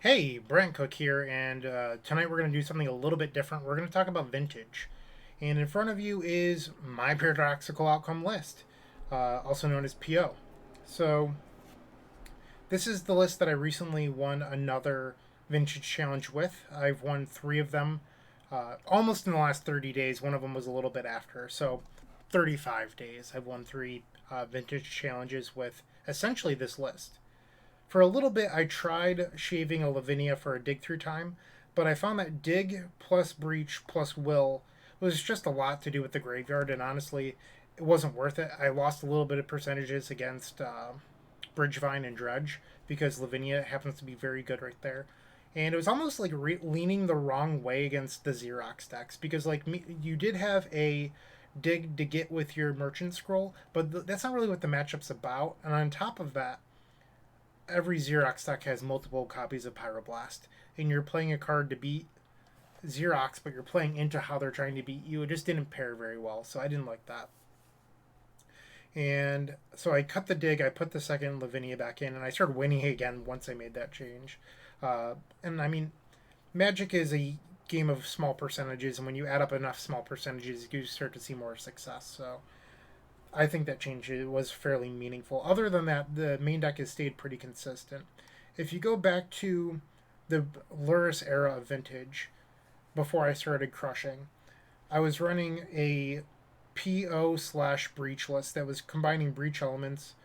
Hey, Bryant Cook here, and tonight we're going to do something a little bit different. We're going to talk about vintage. And in front of you is my Paradoxical Outcome list, also known as PO. So, this is the list that I recently won another vintage challenge with. I've won three of them almost in the last 30 days. One of them was a little bit after. So, 35 days. I've won three vintage challenges with essentially this list. For a little bit, I tried shaving a Lavinia for a dig through time, but I found that dig plus breach plus will was just a lot to do with the graveyard, and honestly, it wasn't worth it. I lost a little bit of percentages against Bridgevine and Dredge because Lavinia happens to be very good right there. And it was almost like leaning the wrong way against the Xerox decks because, like, you did have a dig to get with your Merchant Scroll, but that's not really what the matchup's about. And on top of that, every Xerox deck has multiple copies of Pyroblast, and you're playing a card to beat Xerox, but you're playing into how they're trying to beat you. It just didn't pair very well, so I didn't like that. And so I cut the dig, I put the second Lavinia back in, and I started winning again once I made that change. And I mean, Magic is a game of small percentages, and when you add up enough small percentages, you start to see more success. So I think that change was fairly meaningful. Other than that, the main deck has stayed pretty consistent. If you go back to the Luris era of Vintage, before I started crushing, I was running a PO slash breach list that was combining breach elements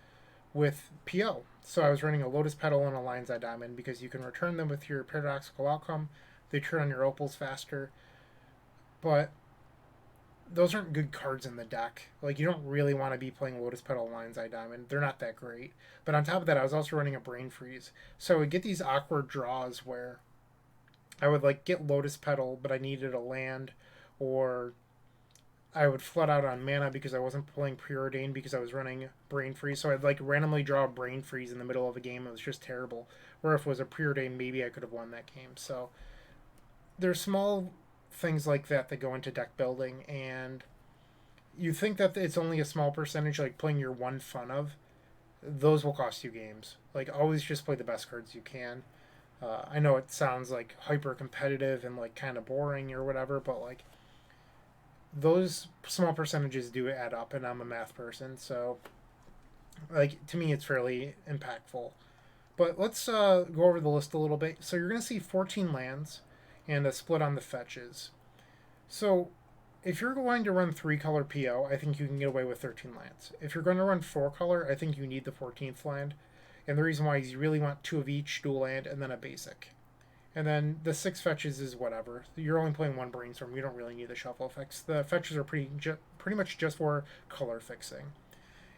with PO. So I was running a Lotus Petal and a Lion's Eye Diamond because you can return them with your Paradoxical Outcome. They turn on your opals faster. But those aren't good cards in the deck. Like, you don't really want to be playing Lotus Petal, Lion's Eye Diamond. They're not that great. But on top of that, I was also running a Brain Freeze. So I would get these awkward draws where I would, like, get Lotus Petal, but I needed a land, or I would flood out on mana because I wasn't playing Preordain because I was running Brain Freeze. So I'd, like, randomly draw a Brain Freeze in the middle of a game. It was just terrible. Or if it was a Preordain, maybe I could have won that game. So there's small things like that that go into deck building, and you think that it's only a small percentage, like playing your one fun of, those will cost you games. Like, always just play the best cards you can. I know it sounds like hyper competitive and like kind of boring or whatever, but like those small percentages do add up, and I'm a math person, so like to me it's fairly impactful. But let's go over the list a little bit. So you're going to see 14 lands and a split on the fetches. So if you're going to run three color PO, I think you can get away with 13 lands. If you're going to run four color, I think you need the 14th land. And the reason why is you really want two of each dual land and then a basic. And then the six fetches is whatever. You're only playing one brainstorm. You don't really need the shuffle effects. The fetches are pretty much just for color fixing.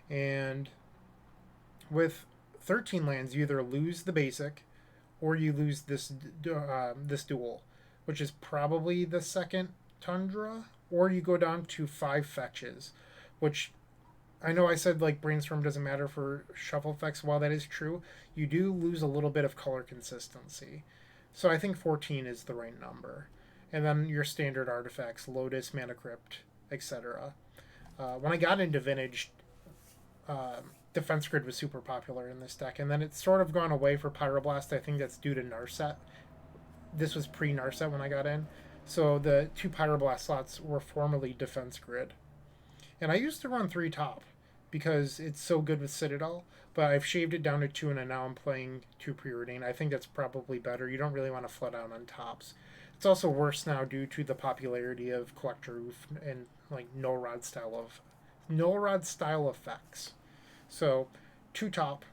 And with 13 lands, you either lose the basic or you lose this duel, which is probably the second Tundra, or you go down to five fetches, which I know I said like brainstorm doesn't matter for shuffle effects. While that is true, you do lose a little bit of color consistency. So I think 14 is the right number. And then your standard artifacts, Lotus, Mana Crypt, etc. When I got into Vintage, Defense Grid was super popular in this deck, and then it's sort of gone away for Pyroblast. I think that's due to Narset. This was pre Narset when I got in. So the two Pyroblast slots were formerly Defense Grid. And I used to run three top because it's so good with Citadel, but I've shaved it down to two, and now I'm playing two Preordain. I think that's probably better. You don't really want to flood out on tops. It's also worse now due to the popularity of Collector Roof and like null rod style effects. So two top,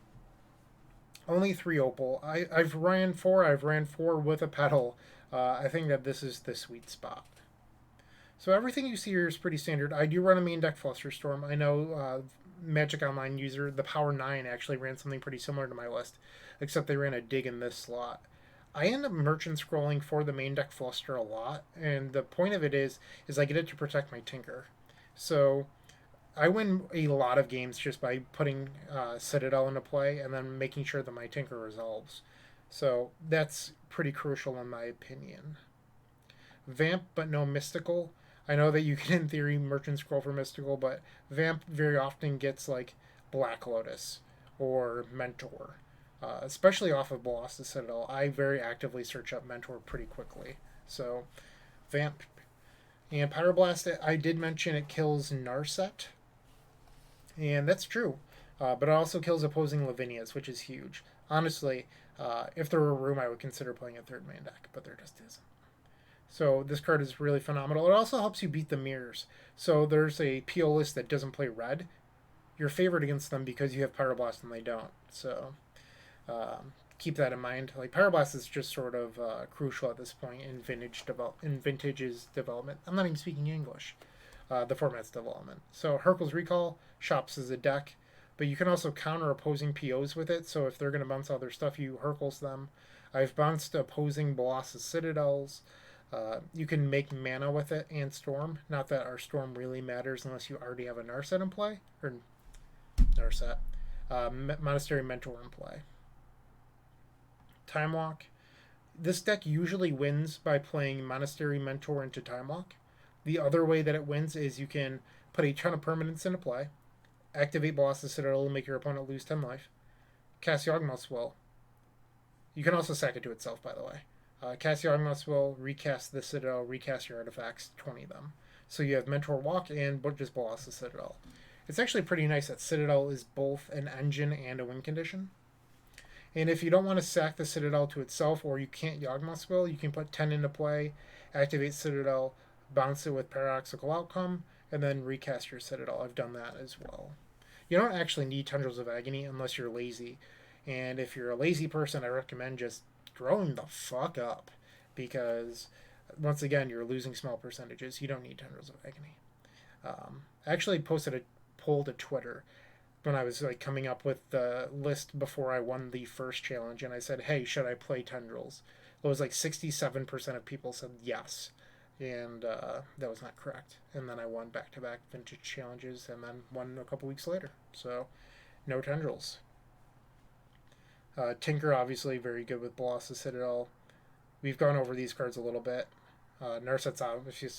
only three opal. I've ran four. I've ran four with a pedal. I think that this is the sweet spot. So everything you see here is pretty standard. I do run a main deck Flusterstorm. I know Magic Online user, the Power 9, actually ran something pretty similar to my list, except they ran a dig in this slot. I end up merchant scrolling for the main deck Fluster a lot, and the point of it is I get it to protect my Tinker. So I win a lot of games just by putting Citadel into play and then making sure that my Tinker resolves. So that's pretty crucial in my opinion. Vamp, but no Mystical. I know that you can, in theory, Merchant Scroll for Mystical, but Vamp very often gets like Black Lotus or Mentor. especially off of Bolas the Citadel. I very actively search up Mentor pretty quickly. So, Vamp. And Pyroblast, I did mention it kills Narset, and that's true. But it also kills opposing Lavinias, which is huge. Honestly, if there were room, I would consider playing a third main deck, but there just isn't. So this card is really phenomenal. It also helps you beat the mirrors. So there's a PO list that doesn't play red. You're favored against them because you have Pyroblast and they don't. So keep that in mind. Like Pyroblast is just sort of crucial at this point in Vintage's development. I'm not even speaking English. The format's development. So Hurkyl's Recall shops as a deck, but you can also counter opposing POs with it. So if they're going to bounce all their stuff, you Hurkyl's them. I've bounced opposing Bolas Citadels. You can make mana with it and Storm. Not that our Storm really matters unless you already have a Narset in play. Or Narset. Monastery Mentor in play. Time Walk. This deck usually wins by playing Monastery Mentor into Time Walk. The other way that it wins is you can put a ton of permanents into play, activate Bolas Citadel and make your opponent lose 10 life, cast Yawgmoth's Will. You can also sack it to itself, by the way. Cast Yawgmoth's Will, recast the Citadel, recast your artifacts, 20 them. So you have Mentor Walk and just Bolas Citadel. It's actually pretty nice that Citadel is both an engine and a win condition. And if you don't want to sack the Citadel to itself, or you can't Yawgmoth's Will, you can put 10 into play, activate Citadel, bounce it with Paradoxical Outcome, and then recast your Citadel. I've done that as well. You don't actually need Tendrils of Agony unless you're lazy. And if you're a lazy person, I recommend just throwing the fuck up. Because, once again, you're losing small percentages. You don't need Tendrils of Agony. I actually posted a poll to Twitter when I was coming up with the list before I won the first challenge. And I said, hey, should I play Tendrils? It was 67% of people said yes. And that was not correct. And then I won back-to-back Vintage challenges and then won a couple weeks later. So, no Tendrils. Tinker, obviously, very good with Bolas Citadel. We've gone over these cards a little bit. Narset's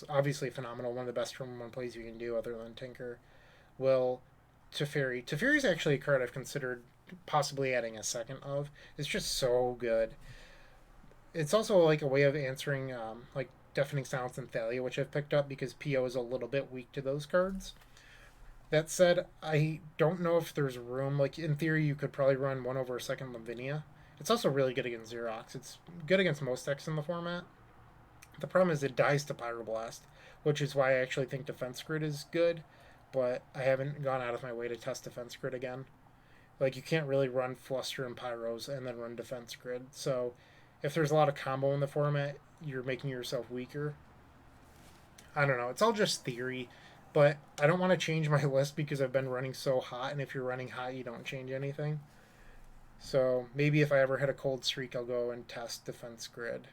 obviously phenomenal. One of the best turn 1 plays you can do other than Tinker. Will, Teferi. Teferi is actually a card I've considered possibly adding a second of. It's just so good. It's also a way of answering Deafening Silence and Thalia, which I've picked up because PO is a little bit weak to those cards. That said, I don't know if there's room. In theory, you could probably run 1 over a second Lavinia. It's also really good against Xerox. It's good against most decks in the format. The problem is it dies to Pyroblast, which is why I actually think Defense Grid is good, but I haven't gone out of my way to test Defense Grid again. You can't really run Fluster and Pyros and then run Defense Grid. So if there's a lot of combo in the format, you're making yourself weaker. I don't know. It's all just theory, but I don't want to change my list because I've been running so hot, and if you're running hot, you don't change anything. So maybe if I ever hit a cold streak, I'll go and test Defense Grid.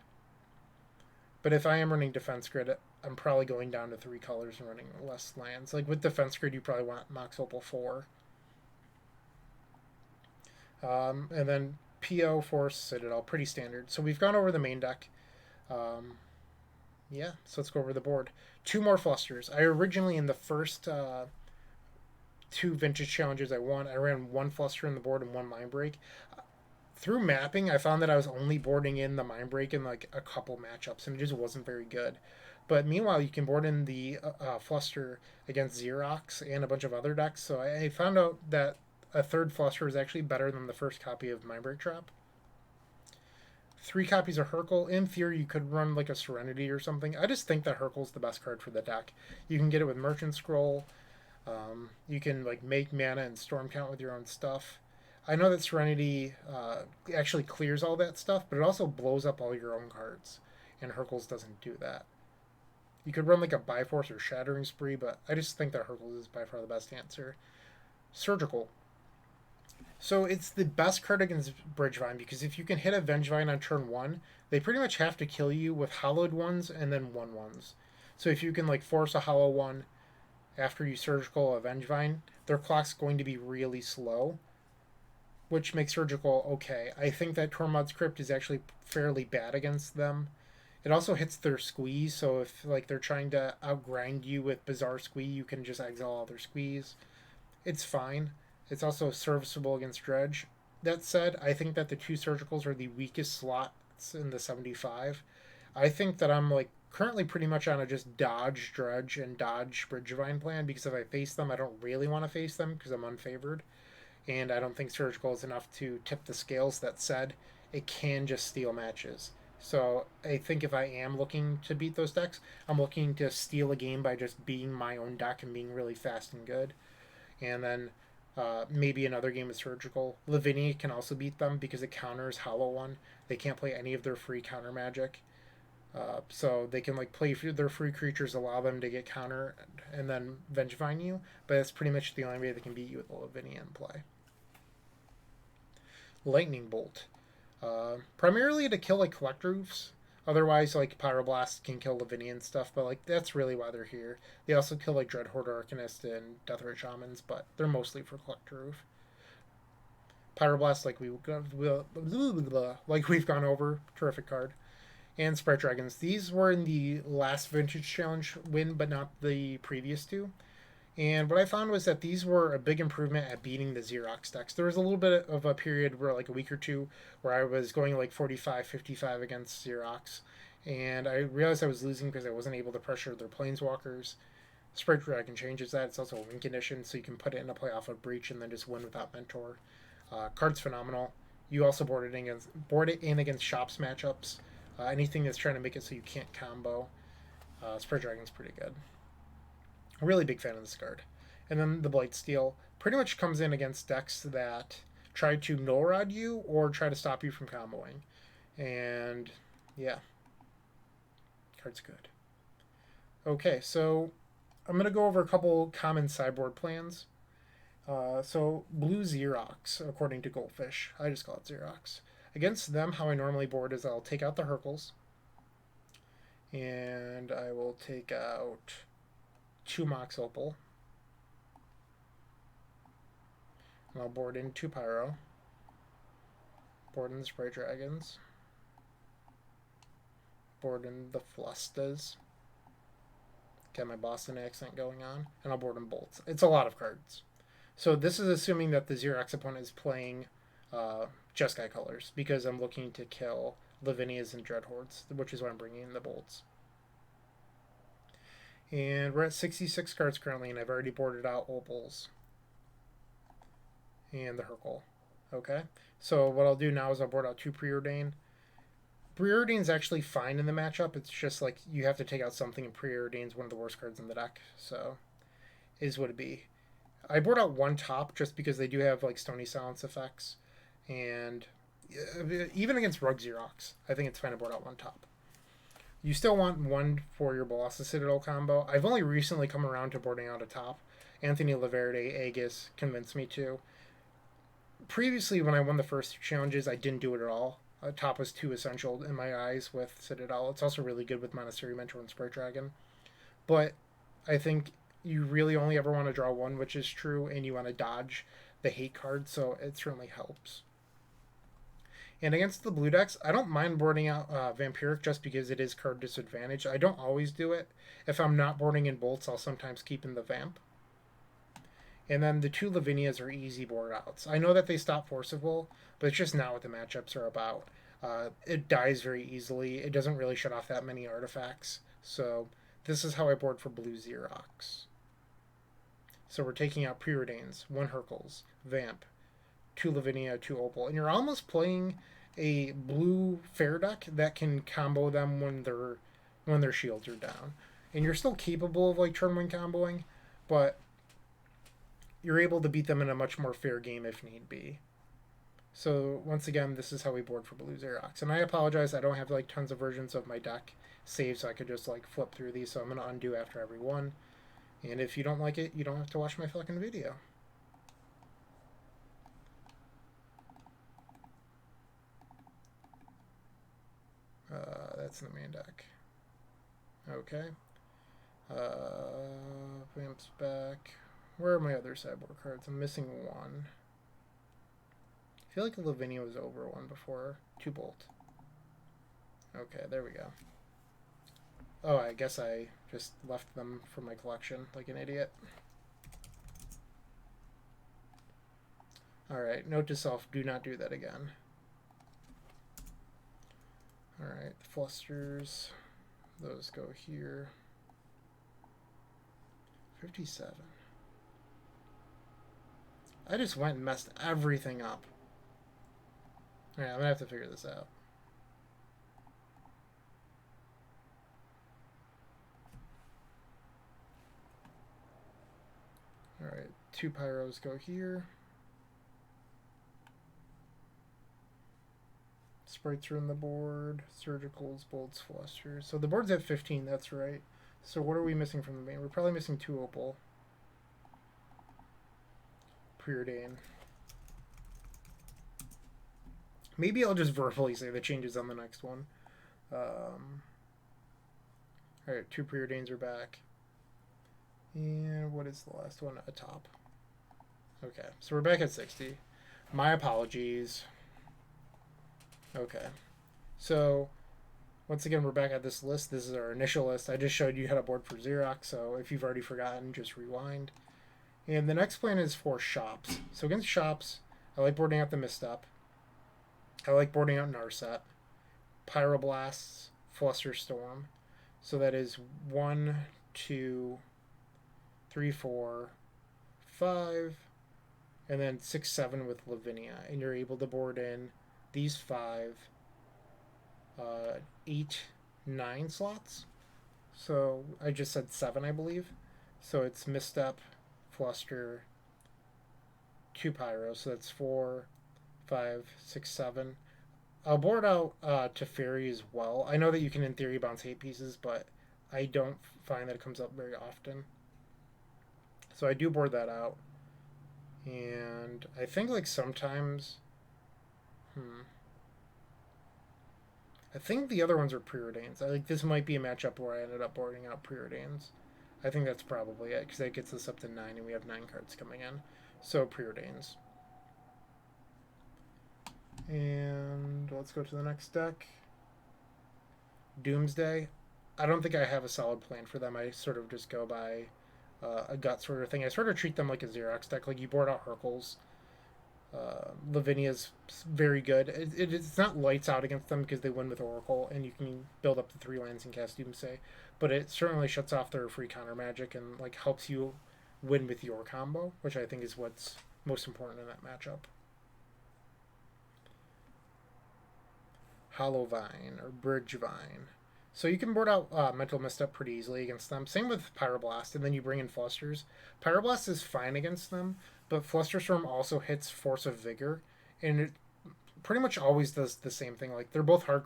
But if I am running Defense Grid, I'm probably going down to 3 colors and running less lands. With Defense Grid, you probably want Mox Opal 4. And then PO, Force, Citadel, pretty standard. So we've gone over the main deck. Yeah, so let's go over the board. 2 more Flusters. I originally, in the first 2 Vintage challenges I won, I ran 1 Fluster in the board and 1 Mind Break. Through mapping, I found that I was only boarding in the Mind Break in a couple matchups, and it just wasn't very good. But meanwhile, you can board in the Fluster against Xerox and a bunch of other decks, so I found out that a 3rd Fluster is actually better than the first copy of Mind Break Trap. 3 copies of Hurkyl. In theory, you could run a Serenity or something. I just think that Hurkyl's the best card for the deck. You can get it with Merchant Scroll. You can make mana and Storm Count with your own stuff. I know that Serenity actually clears all that stuff, but it also blows up all your own cards, and Hurkyl's doesn't do that. You could run a Bifrost or Shattering Spree, but I just think that Hurkyl is by far the best answer. Surgical. So it's the best card against Bridgevine, because if you can hit a Vengevine on turn 1, they pretty much have to kill you with hollowed ones and then 1/1s. So if you can force a hollow one after you Surgical a Vengevine, their clock's going to be really slow, which makes Surgical okay. I think that Tormod's Crypt is actually fairly bad against them. It also hits their squeeze, so if they're trying to outgrind you with Bizarre Squeeze, you can just exile all their squeeze. It's fine. It's also serviceable against Dredge. That said, I think that the 2 surgicals are the weakest slots in the 75. I think that I'm like currently pretty much on a just dodge Dredge and dodge Bridgevine plan, because if I face them, I don't really want to face them because I'm unfavored, and I don't think surgical is enough to tip the scales. That said, it can just steal matches. So I think if I am looking to beat those decks, I'm looking to steal a game by just being my own deck and being really fast and good. And then maybe another game of surgical. Lavinia can also beat them because it counters Hollow One. They can't play any of their free counter magic. So they can like play their free creatures, allow them to get counter, and then Vengevine you. But that's pretty much the only way they can beat you with the Lavinia in play. Lightning Bolt, primarily to kill like collect roofs. Otherwise, like Pyroblast can kill Lavinia and stuff, but like that's really why they're here. They also kill like Dreadhorde Arcanist and Deathrite Shamans, but they're mostly for collect roof. Pyroblast, like we've gone over, terrific card. And Sprite Dragons. These were in the last Vintage Challenge win, but not the previous two. And what I found was that these were a big improvement at beating the Xerox decks. There was a little bit of a period where, like a week or two, where I was going like 45, 55 against Xerox. And I realized I was losing because I wasn't able to pressure their Planeswalkers. Sprite Dragon changes that. It's also a win condition, so you can put it in a play off of Breach and then just win without Mentor. Card's phenomenal. You also board it in against Shops matchups. Anything that's trying to make it so you can't combo. Sprite Dragon's pretty good. A really big fan of this card. And then the Blightsteel pretty much comes in against decks that try to null rod you or try to stop you from comboing. And yeah, card's good. Okay, so I'm going to go over a couple common sideboard plans. So blue Xerox, according to Goldfish. I just call it Xerox. Against them, how I normally board is I'll take out the Hercles. And I will take out 2 Mox Opal. And I'll board in 2 Pyro. Board in the Sprite Dragons. Board in the Flustas. Got my Boston accent going on. And I'll board in Bolts. It's a lot of cards. So this is assuming that the Xerox opponent is playing Jeskai colors, because I'm looking to kill Lavinias and Dreadhordes, which is why I'm bringing in the Bolts. And we're at 66 cards currently, and I've already boarded out Opals and the Hercule. Okay, so what I'll do now is I'll board out 2 Preordain. Preordain's actually fine in the matchup. It's just like you have to take out something, and Preordain's one of the worst cards in the deck. So is what it be. I board out 1 top just because they do have like Stony Silence effects, and even against Rug Xerox, I think it's fine to board out 1 top. You still want 1 for your Bolas Citadel combo. I've only recently come around to boarding out a top. Anthony Laverde, Aegis convinced me to. Previously, when I won the first 2 challenges, I didn't do it at all. Top was too essential in my eyes with Citadel. It's also really good with Monastery Mentor and Sprite Dragon. But I think you really only ever want to draw 1, which is true, and you want to dodge the hate card, so it certainly helps. And against the blue decks, I don't mind boarding out Vampiric just because it is card disadvantage. I don't always do it. If I'm not boarding in Bolts, I'll sometimes keep in the Vamp. And then the 2 Lavinias are easy board outs. I know that they stop Forcible, but it's just not what the matchups are about. It dies very easily. It doesn't really shut off that many artifacts. So this is how I board for blue Xerox. So we're taking out Preordains, 1 Hercules, Vamp, 2 Lavinia, 2 Opal, and you're almost playing a blue fair deck that can combo them when their shields are down. And you're still capable of like turn 1 comboing, but you're able to beat them in a much more fair game if need be. So once again, this is how we board for blue Xerox. And I apologize, I don't have like tons of versions of my deck saved, so I could just like flip through these, so I'm going to undo after every one. And if you don't like it, you don't have to watch my fucking video. That's the main deck. Okay. Vamp's back. Where are my other sideboard cards? I'm missing 1. I feel like Lavinia was over 1 before. 2 Bolt. Okay, there we go. Oh, I guess I just left them for my collection like an idiot. Alright, note to self, do not do that again. Alright, flusters, those go here. 57. I just went and messed everything up. Alright, I'm gonna have to figure this out. Alright, 2 pyros go here. Sprites are in the board. Surgicals, bolts, flusters. So the board's at 15, that's right. So what are we missing from the main? We're probably missing 2 opal. Preordain. Maybe I'll just verbally say the changes on the next one. Alright, 2 preordains are back. And what is the last one? A top. Okay, so we're back at 60. My apologies. Okay, so once again, we're back at this list. This is our initial list. I just showed you how to board for Xerox, so if you've already forgotten, just rewind. And the next plan is for shops. So against shops, I like boarding out the Misstep. I like boarding out Narset, Pyroblasts, Flusterstorm. So that is 1, 2, 3, 4, 5, and then 6, 7 with Lavinia. And you're able to board in these 5, 8, 9 slots. So I just said 7, I believe. So it's Misstep, Fluster, 2 Pyro. So that's 4, 5, 6, 7. I'll board out Teferi as well. I know that you can, in theory, bounce 8 pieces, but I don't find that it comes up very often. So I do board that out. And I think, like, sometimes... I think the other ones are preordains. I think this might be a matchup where I ended up boarding out preordains. I think that's probably it, because that gets us up to 9, and we have 9 cards coming in. So preordains. And let's go to the next deck. Doomsday. I don't think I have a solid plan for them. I sort of just go by a gut sort of thing. I sort of treat them like a Xerox deck. Like, you board out Hercules. Lavinia's very good. It's not lights out against them because they win with Oracle, and you can build up to 3 lands and cast Doomsday. But it certainly shuts off their free counter magic and, like, helps you win with your combo, which I think is what's most important in that matchup. Hollowvine or Bridgevine. So you can board out Mental Misstep pretty easily against them. Same with Pyroblast, and then you bring in Flusters. Pyroblast is fine against them, but Flusterstorm also hits Force of Vigor, and it pretty much always does the same thing. Like, they're both hard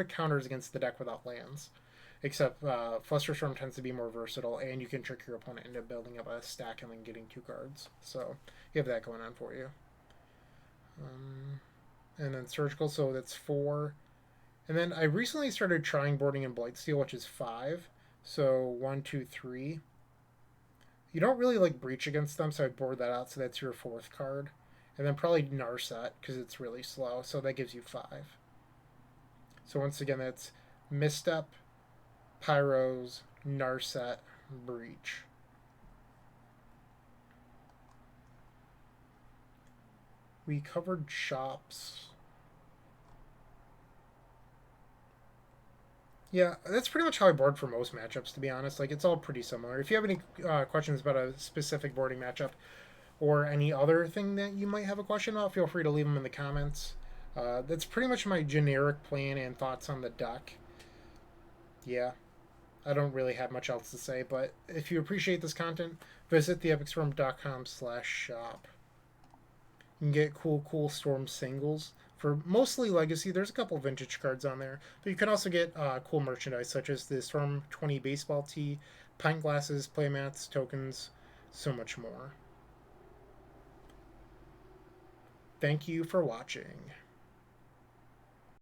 counters against the deck without lands, except Flusterstorm tends to be more versatile, and you can trick your opponent into building up a stack and then getting 2 cards. So you have that going on for you. And then Surgical, so that's 4. And then I recently started trying boarding in Blightsteel, which is 5. So 1, 2, 3. You don't really like Breach against them, so I board that out, so that's your 4th card. And then probably Narset, because it's really slow, so that gives you 5. So once again, that's Misstep, Pyros, Narset, Breach. We covered shops. Yeah, that's pretty much how I board for most matchups, to be honest. Like, it's all pretty similar. If you have any questions about a specific boarding matchup or any other thing that you might have a question about, feel free to leave them in the comments. That's pretty much my generic plan and thoughts on the deck. Yeah, I don't really have much else to say, but if you appreciate this content, visit theepicstorm.com/shop. You can get cool Storm singles. For mostly Legacy, there's a couple vintage cards on there, but you can also get cool merchandise such as the Storm 20 baseball tee, pint glasses, playmats, tokens, so much more. Thank you for watching.